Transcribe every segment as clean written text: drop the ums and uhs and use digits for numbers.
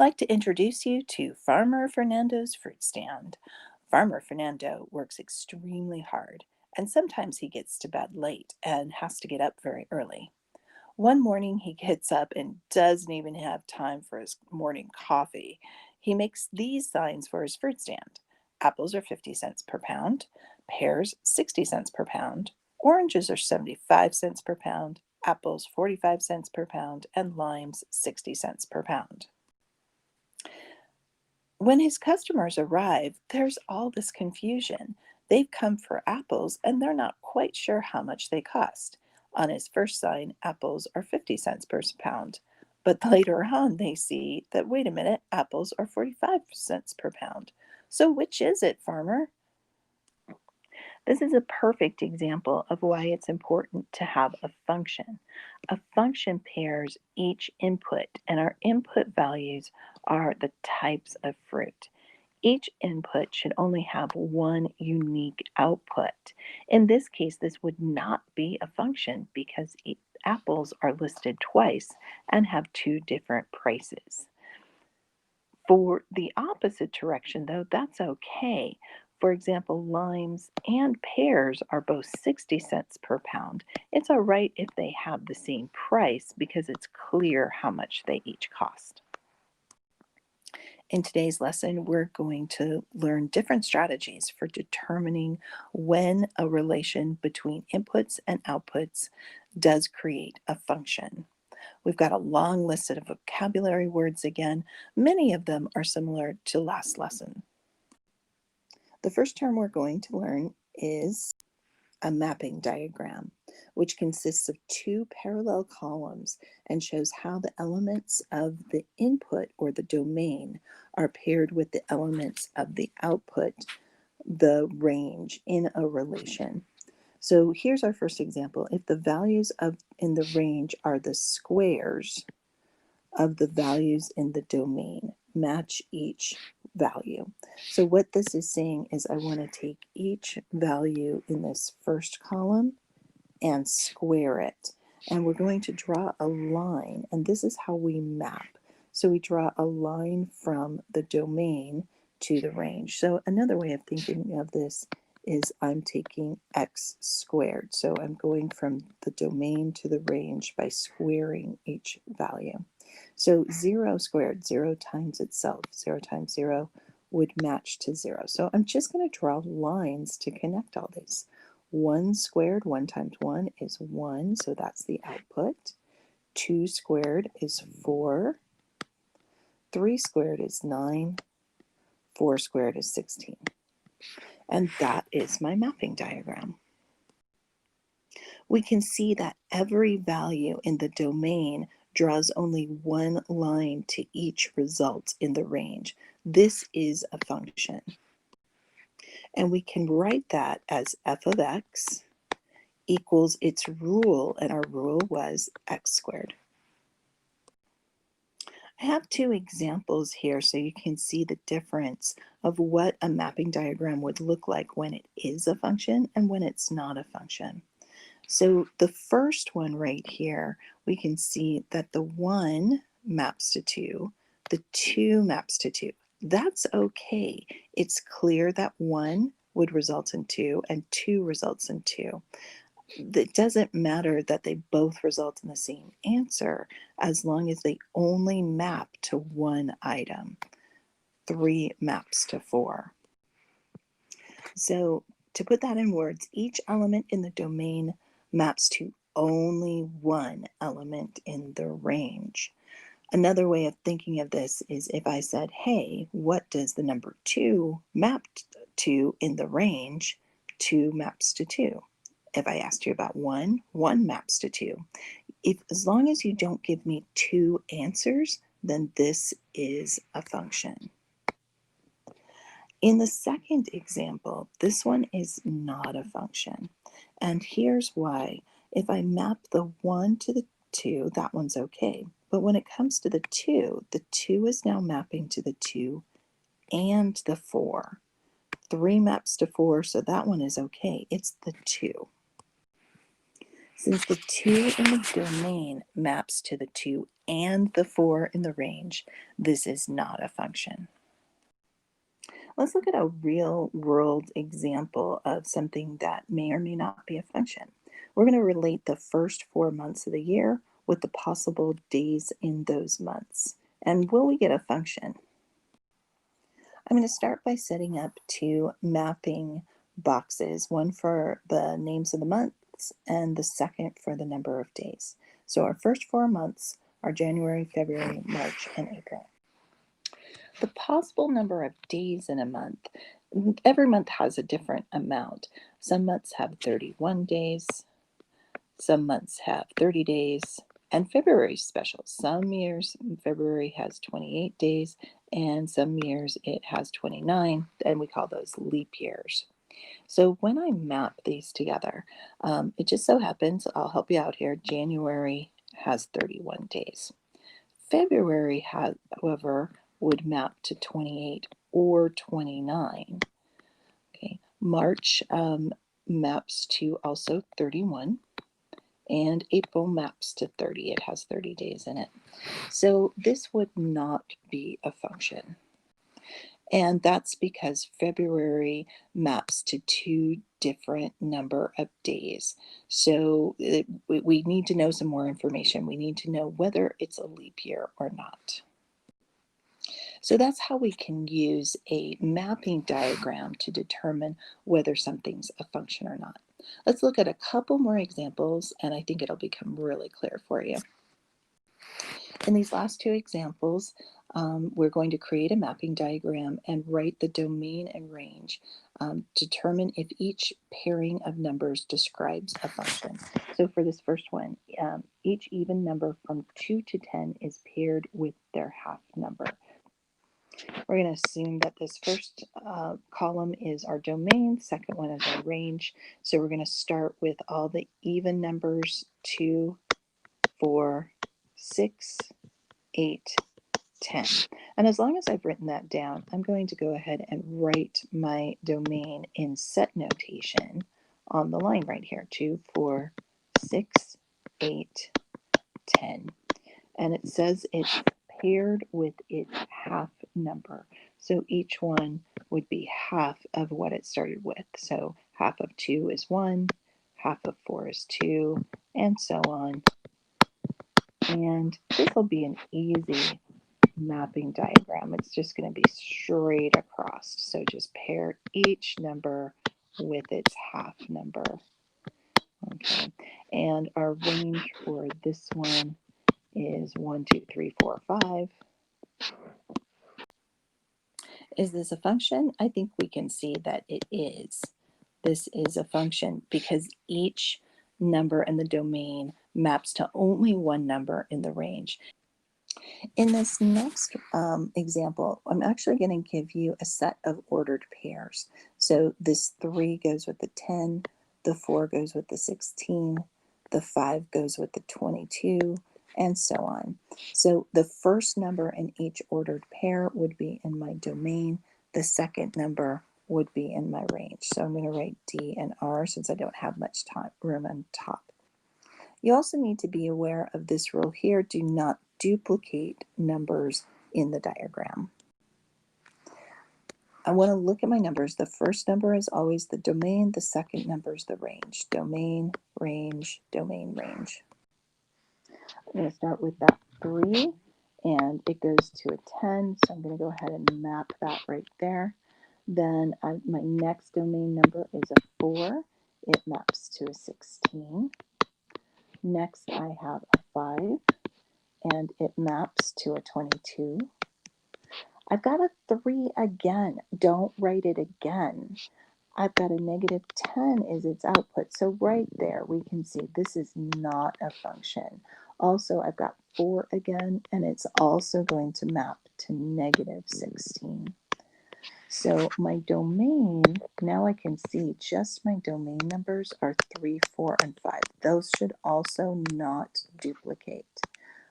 like to introduce you to Farmer Fernando's fruit stand. Farmer Fernando works extremely hard, and sometimes he gets to bed late and has to get up very early. One morning he gets up and doesn't even have time for his morning coffee. He makes these signs for his fruit stand. Apples are 50 cents per pound, pears 60 cents per pound, oranges are 75 cents per pound, apples 45 cents per pound, and limes 60 cents per pound. When his customers arrive, there's all this confusion. They've come for apples and they're not quite sure how much they cost. On his first sign, apples are 50 cents per pound. But later on, they see that, wait a minute, apples are 45 cents per pound. So which is it, farmer? This is a perfect example of why it's important to have a function. A function pairs each input, and our input values are the types of fruit. Each input should only have one unique output. In this case, this would not be a function because apples are listed twice and have two different prices. For the opposite direction, though, that's okay. For example, limes and pears are both 60 cents per pound. It's all right if they have the same price because it's clear how much they each cost. In today's lesson, we're going to learn different strategies for determining when a relation between inputs and outputs does create a function. We've got a long list of vocabulary words again. Many of them are similar to last lesson. The first term we're going to learn is a mapping diagram, which consists of two parallel columns and shows how the elements of the input or the domain are paired with the elements of the output, the range, in a relation. So here's our first example. If the values in the range are the squares of the values in the domain, match each value. So what this is saying is I want to take each value in this first column and square it. And we're going to draw a line, and this is how we map. So we draw a line from the domain to the range. So another way of thinking of this is I'm taking x squared. So I'm going from the domain to the range by squaring each value. So 0 squared, 0 times itself, 0 times 0 would match to 0. So I'm just going to draw lines to connect all these. 1 squared, 1 times 1 is 1, so that's the output. 2 squared is 4. 3 squared is 9. 4 squared is 16. And that is my mapping diagram. We can see that every value in the domain draws only one line to each result in the range. This is a function. And we can write that as f of x equals its rule, and our rule was x squared. I have two examples here so you can see the difference of what a mapping diagram would look like when it is a function and when it's not a function. So the first one right here, we can see that the 1 maps to 2, the 2 maps to 2. That's okay. It's clear that 1 would result in 2 and 2 results in 2. It doesn't matter that they both result in the same answer as long as they only map to one item. 3 maps to 4. So to put that in words, each element in the domain maps to only one element in the range. Another way of thinking of this is if I said, hey, what does the number 2 map to in the range? 2 maps to 2. If I asked you about 1, 1 maps to 2. As long as you don't give me 2 answers, then this is a function. In the second example, this one is not a function. And here's why. If I map the 1 to the 2, that one's okay. But when it comes to the 2 is now mapping to the 2 and the 4. 3 maps to 4, so that one is okay. It's the 2. Since the 2 in the domain maps to the 2 and the 4 in the range, this is not a function. Let's look at a real world example of something that may or may not be a function. We're going to relate the first 4 months of the year with the possible days in those months. And will we get a function? I'm going to start by setting up two mapping boxes, one for the names of the months and the second for the number of days. So our first 4 months are January, February, March, and April. The possible number of days in a month, every month has a different amount. Some months have 31 days, some months have 30 days, and February is special. Some years February has 28 days, and some years it has 29, and we call those leap years. So when I map these together, it just so happens, I'll help you out here, January has 31 days. February, however, would map to 28 or 29. Okay, March maps to also 31, and April maps to 30. It has 30 days in it. So this would not be a function. And that's because February maps to two different number of days. So we need to know some more information. We need to know whether it's a leap year or not. So that's how we can use a mapping diagram to determine whether something's a function or not. Let's look at a couple more examples, and I think it'll become really clear for you. In these last two examples, we're going to create a mapping diagram and write the domain and range. Determine if each pairing of numbers describes a function. So for this first one, each even number from 2 to 10 is paired with their half number. We're going to assume that this first column is our domain, second one is our range. So we're going to start with all the even numbers, 2, 4, 6, 8, 10. And as long as I've written that down, I'm going to go ahead and write my domain in set notation on the line right here, 2, 4, 6, 8, 10. And it says it's paired with its half number. So each one would be half of what it started with. So half of 2 is 1, half of 4 is 2, and so on. And this will be an easy mapping diagram. It's just going to be straight across. So just pair each number with its half number. Okay, and our range for this one is 1, 2, 3, 4, 5. Is this a function? I think we can see that it is. This is a function because each number in the domain maps to only one number in the range. In this next example, I'm actually going to give you a set of ordered pairs. So this 3 goes with the 10, the 4 goes with the 16, the 5 goes with the 22, and so on. So the first number in each ordered pair would be in my domain. The second number would be in my range. So I'm going to write D and R since I don't have much room on top. You also need to be aware of this rule here. Do not duplicate numbers in the diagram. I want to look at my numbers. The first number is always the domain. The second number is the range. Domain, range, domain, range. I'm going to start with that 3, and it goes to a 10. So I'm going to go ahead and map that right there. Then my next domain number is a 4. It maps to a 16. Next, I have a 5, and it maps to a 22. I've got a 3 again. Don't write it again. I've got a -10 is its output. So right there, we can see this is not a function. Also, I've got 4 again, and it's also going to map to -16. So my domain, now I can see just my domain numbers are 3, 4, and 5. Those should also not duplicate.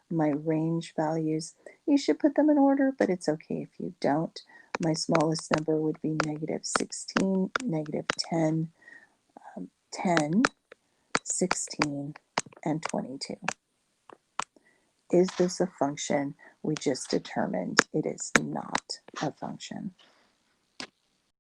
My range values, you should put them in order, but it's okay if you don't. My smallest number would be -16, -10, 10, 16, and 22. Is this a function we just determined it is not a function?